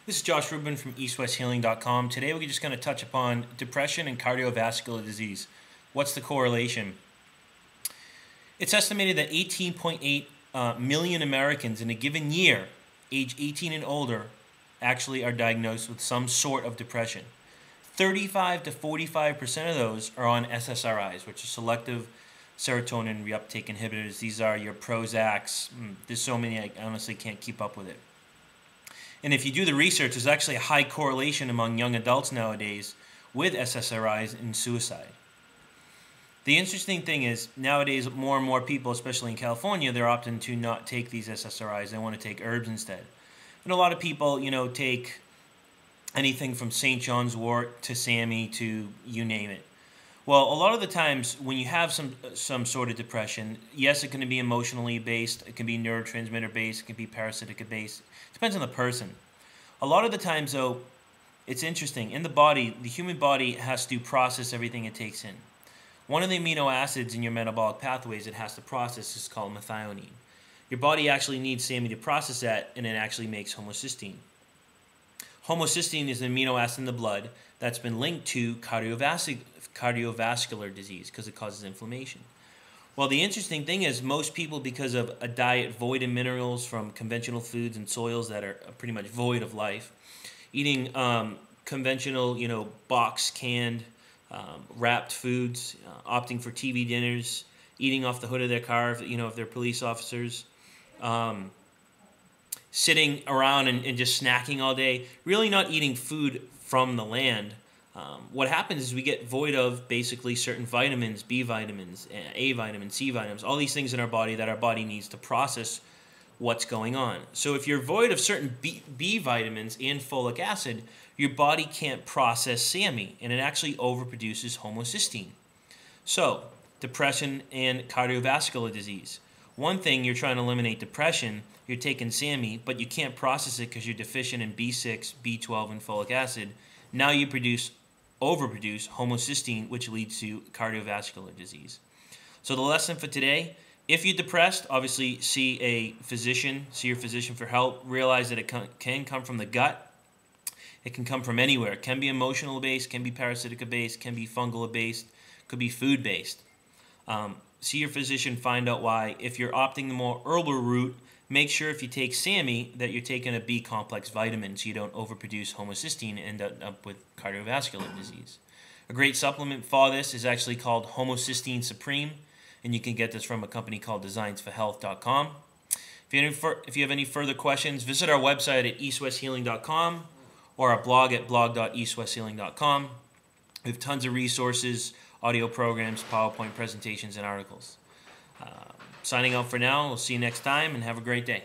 This is Josh Rubin from eastwesthealing.com. Today we're just going to touch upon depression and cardiovascular disease. What's the correlation? It's estimated that 18.8 million Americans in a given year, age 18 and older, actually are diagnosed with some sort of depression. 35 to 45% of those are on SSRIs, which are selective serotonin reuptake inhibitors. These are your Prozacs. There's so many, I honestly can't keep up with it. And if you do the research, there's actually a high correlation among young adults nowadays with SSRIs and suicide. The interesting thing is, nowadays more and more people, especially in California, they're opting to not take these SSRIs. They want to take herbs instead. And a lot of people, take anything from St. John's wort to SAMI to you name it. Well, a lot of the times when you have some sort of depression, yes, it can be emotionally based, it can be neurotransmitter based, it can be parasitic based. It depends on the person. A lot of the times, though, it's interesting. In the body, the human body has to process everything it takes in. One of the amino acids in your metabolic pathways it has to process is called methionine. Your body actually needs SAMI to process that, and it actually makes homocysteine. Homocysteine is an amino acid in the blood that's been linked to cardiovascular disease because it causes inflammation. Well, the interesting thing is most people, because of a diet void in minerals from conventional foods and soils that are pretty much void of life, eating conventional, box canned, wrapped foods, opting for TV dinners, eating off the hood of their car, if they're police officers, sitting around and just snacking all day, really not eating food from the land. What happens is we get void of basically certain vitamins, B vitamins, A vitamins, C vitamins, all these things in our body that our body needs to process what's going on. So if you're void of certain B vitamins and folic acid, your body can't process SAMI, and it actually overproduces homocysteine. So, depression and cardiovascular disease. One thing, you're trying to eliminate depression, you're taking SAMI, but you can't process it because you're deficient in B6, B12, and folic acid. Now you overproduce homocysteine, which leads to cardiovascular disease. So the lesson for today, if you're depressed, obviously see your physician for help. Realize that it can come from the gut. It can come from anywhere. It can be emotional based, can be parasitic based, can be fungal based, could be food based. See your physician, find out why. If you're opting the more herbal route, make sure if you take SAMI that you're taking a B complex vitamin so you don't overproduce homocysteine and end up with cardiovascular disease. A great supplement for this is actually called Homocysteine Supreme, and you can get this from a company called designsforhealth.com. If you have any further questions, visit our website at eastwesthealing.com or our blog at blog.eastwesthealing.com. We have tons of resources, audio programs, PowerPoint presentations, and articles. Signing out for now. We'll see you next time, and have a great day.